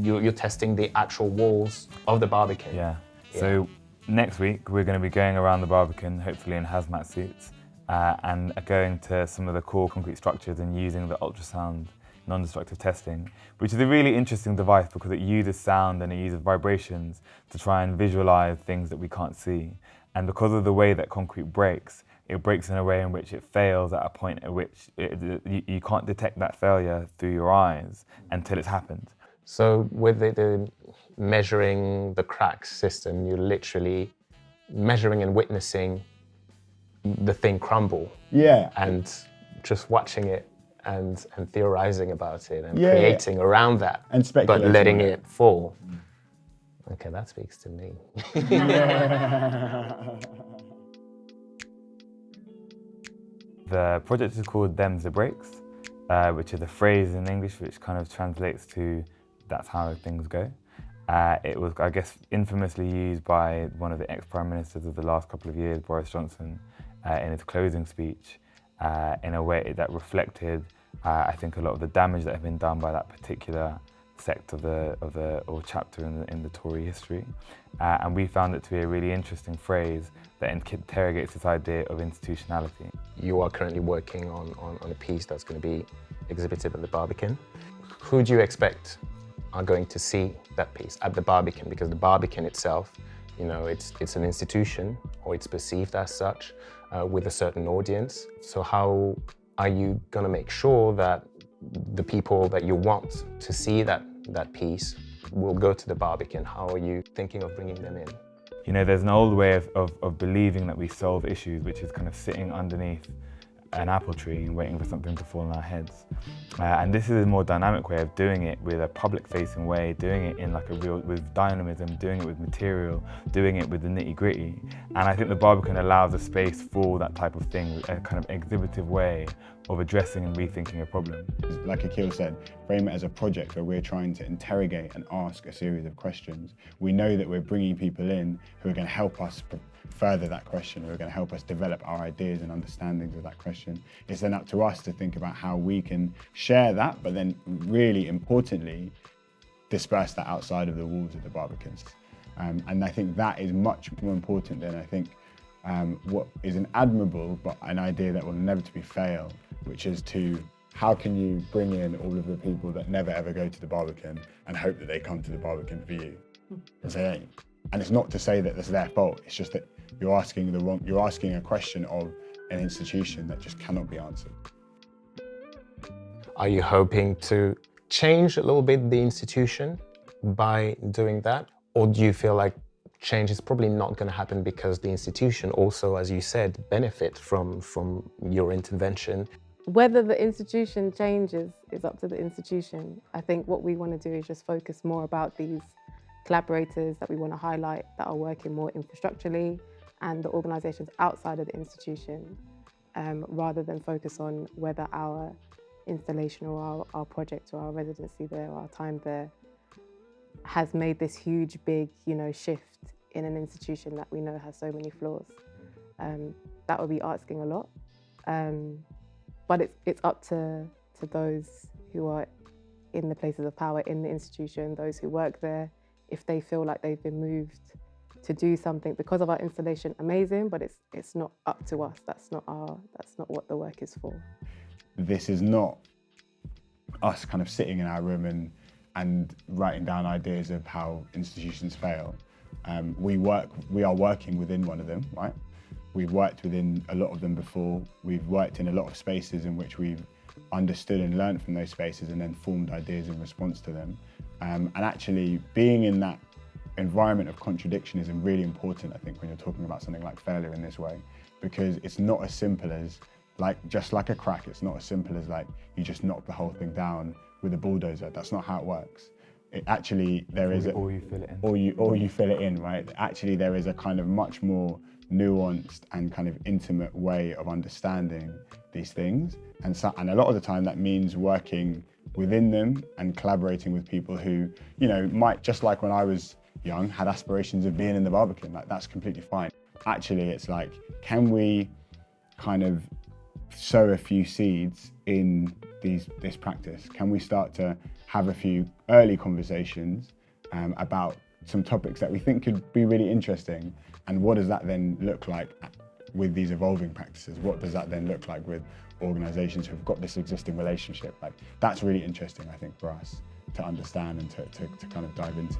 you're testing the actual walls of the Barbican. Yeah. So next week we're going to be going around the Barbican, hopefully in hazmat suits, and going to some of the core concrete structures and using the ultrasound non-destructive testing, which is a really interesting device because it uses sound and it uses vibrations to try and visualize things that we can't see. And because of the way that concrete breaks, it breaks in a way in which it fails at a point at which you can't detect that failure through your eyes until it's happened. So with the measuring the cracks system, you're literally measuring and witnessing the thing crumble. Yeah. And just watching it and theorizing about it and creating around that, and speculating, but letting it fall. Okay, that speaks to me. The project is called Them's the Breaks, which is a phrase in English which kind of translates to that's how things go. It was, I guess, infamously used by one of the ex-prime ministers of the last couple of years, Boris Johnson, in his closing speech, in a way that reflected, I think, a lot of the damage that had been done by that particular sect or chapter in the Tory history. And we found it to be a really interesting phrase that interrogates this idea of institutionality. You are currently working on a piece that's going to be exhibited at the Barbican. Who do you expect are going to see that piece at the Barbican? Because the Barbican itself, you know, it's an institution, or it's perceived as such, with a certain audience. So how are you going to make sure that the people that you want to see that piece will go to the Barbican? How are you thinking of bringing them in? You know, there's an old way of believing that we solve issues, which is kind of sitting underneath an apple tree and waiting for something to fall on our heads. And this is a more dynamic way of doing it, with a public-facing way, doing it in like with dynamism, doing it with material, doing it with the nitty-gritty. And I think the Barbican allows a space for that type of thing, a kind of exhibitive way of addressing and rethinking a problem. Like Akil said, frame it as a project where we're trying to interrogate and ask a series of questions. We know that we're bringing people in who are going to help us further that question, who are going to help us develop our ideas and understandings of that question. It's then up to us to think about how we can share that, but then really importantly, disperse that outside of the walls of the Barbicans. And I think that is much more important than I think what is an admirable, but an idea that will inevitably fail, which is to how can you bring in all of the people that never ever go to the Barbican and hope that they come to the Barbican for you? Because they ain't. And it's not to say that it's their fault, it's just that you're asking a question of an institution that just cannot be answered. Are you hoping to change a little bit the institution by doing that? Or do you feel like change is probably not going to happen because the institution also, as you said, benefit from your intervention? Whether the institution changes is up to the institution. I think what we want to do is just focus more about these collaborators that we want to highlight that are working more infrastructurally, and the organisations outside of the institution, rather than focus on whether our installation or our project or our residency there or our time there has made this huge, big, shift in an institution that we know has so many flaws. That would be asking a lot. But it's up to those who are in the places of power in the institution, those who work there, if they feel like they've been moved to do something because of our installation, amazing, but it's not up to us. That's not what the work is for. This is not us kind of sitting in our room and writing down ideas of how institutions fail. We are working within one of them, right? We've worked within a lot of them before. We've worked in a lot of spaces in which we've understood and learned from those spaces and then formed ideas in response to them. And actually being in that environment of contradiction is really important, I think, when you're talking about something like failure in this way, because it's not as simple as just like a crack. It's not as simple as you just knock the whole thing down with a bulldozer. That's not how it works. It actually, Or you fill it in. Or you fill it in, right? Actually, there is a kind of much more nuanced and kind of intimate way of understanding these things. And a lot of the time that means working within them and collaborating with people who, might, just like when I was young, had aspirations of being in the Barbican. That's completely fine. Actually, it's can we kind of sow a few seeds in this practice? Can we start to have a few early conversations about some topics that we think could be really interesting, and what does that then look like with these evolving practices? What does that then look like with organisations who've got this existing relationship? Like, that's really interesting, I think, for us to understand and to kind of dive into.